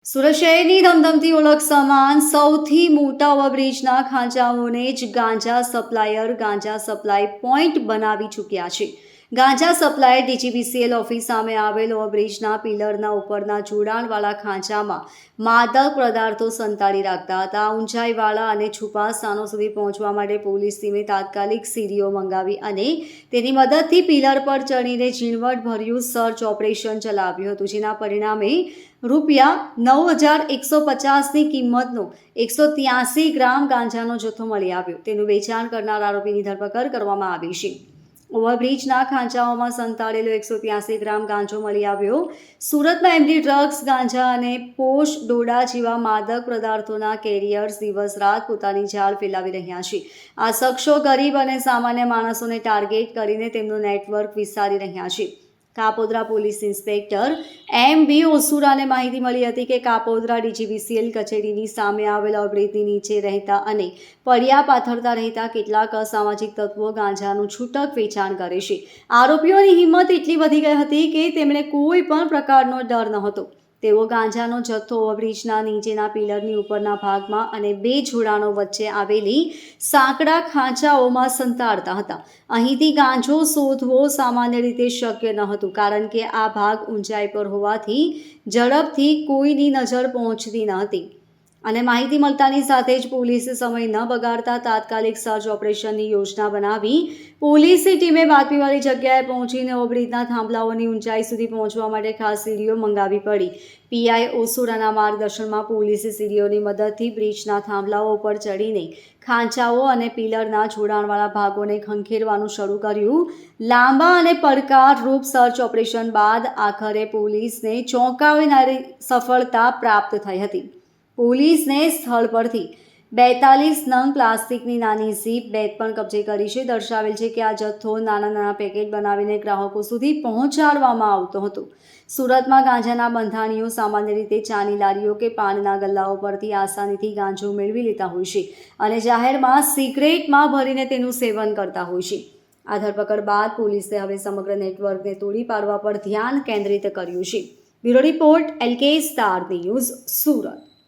સુરત શહેરની ધમધમતી ઓળખ સમાન સૌથી મોટા ઓવરબ્રિજના ખાંચાઓને જ ગાંજા સપ્લાયર ગાંજા સપ્લાય પોઈન્ટ બનાવી ચૂક્યા છે. ગાંજા સપ્લાયર ડીજીવીસીએલ ઓફિસ સામે આવેલ ઓવરબ્રિજના પિલરના ઉપરના જોડાણવાળા ખાંચામાં માદક પદાર્થો સંતાડી રાખતા હતા. ઊંચાઈવાળા અને છુપા સ્થાનો સુધી પહોંચવા માટે પોલીસ ટીમે તાત્કાલિક સીડીઓ મંગાવી અને તેની મદદથી પિલર પર ચડીને ઝીણવટભર્યું સર્ચ ઓપરેશન ચલાવ્યું હતું, જેના પરિણામે ₹9,150ની કિંમતનો 183 ગ્રામ ગાંજાનો જથ્થો મળી આવ્યો. તેનું વેચાણ કરનાર આરોપીની ધરપકડ કરવામાં આવી છે. ઓવરબ્રિજના ખાંચાઓમાં સંતાડેલો 183 ગ્રામ ગાંજો મળી આવ્યો. સુરતમાં એમડી ડ્રગ્સ, ગાંજા અને પોશ ડોડા જેવા માદક પદાર્થોના કેરિયર્સ દિવસ રાત પોતાની જાળ ફેલાવી રહ્યા છે. આ શખ્સો ગરીબ અને સામાન્ય માણસોને ટાર્ગેટ કરીને તેમનું નેટવર્ક વિસ્તારી રહ્યા છે. Kapodra police inspector M B. ઓસુરાને માહિતી મળી હતી કે કાપોદ્રા ડીજીવીસીએલ કચેરીની સામે આવેલા ઓવરબ્રિજની નીચે રહેતા અને પડ્યા પાથરતા રહેતા કેટલાક અસામાજિક તત્વો ગાંજાનું છૂટક વેચાણ કરે છે. આરોપીઓની હિંમત એટલી વધી ગઈ હતી કે તેમણે કોઈ પણ પ્રકારનો ડર નહોતો. તેઓ ગાંજાનો જથ્થો ઓવરબ્રિજના નીચેના પિલરની ઉપરના ભાગમાં અને બે જોડાણો વચ્ચે આવેલી સાંકડા ખાંચાઓમાં સંતાડતા હતા. અહીંથી ગાંજો શોધવો સામાન્ય રીતે શક્ય ન હતું, કારણ કે આ ભાગ ઊંચાઈ પર હોવાથી ઝડપથી કોઈની નજર પહોંચતી ન હતી. અને માહિતી મળતાની સાથે જ પોલીસે સમય ન બગાડતા તાત્કાલિક સર્ચ ઓપરેશનની યોજના બનાવી પોલીસની ટીમે બાતમીવાળી જગ્યાએ પહોંચીને ઓવરબ્રિજના થાંભલાઓની ઊંચાઈ સુધી પહોંચવા માટે ખાસ સીડીઓ મંગાવી પડી. પીઆઈ ઓસુરાના માર્ગદર્શનમાં પોલીસે સીડીઓની મદદથી બ્રિજના થાંભલાઓ પર ચડીને ખાંચાઓ અને પિલરના જોડાણવાળા ભાગોને ખંખેરવાનું શરૂ કર્યું. લાંબા અને પડકારરૂપ સર્ચ ઓપરેશન બાદ આખરે પોલીસને ચોંકાવનારી સફળતા પ્રાપ્ત થઈ હતી. પોલીસને સ્થળ પરથી 42 નંગ પ્લાસ્ટિકની નાની ઝીપ બેગ પણ કબજે કરી છે. દર્શાવેલ છે કે આ જથ્થો નાના પેકેટ બનાવીને ગ્રાહકો સુધી પહોંચાડવામાં આવતો હતો. સુરતમાં ગાંજાના બંધાણીઓ સામાન્ય રીતે ચાની લારીઓ કે પાનના ગલ્લાઓ પરથી આસાનીથી ગાંજો મેળવી લેતા હોય છે અને જાહેરમાં સિગરેટમાં ભરીને તેનું સેવન કરતા હોય છે. આ ધરપકડ બાદ પોલીસે હવે સમગ્ર નેટવર્કને તોડી પાડવા પર ધ્યાન કેન્દ્રિત કર્યું છે. Bureau report LK star news, Surat.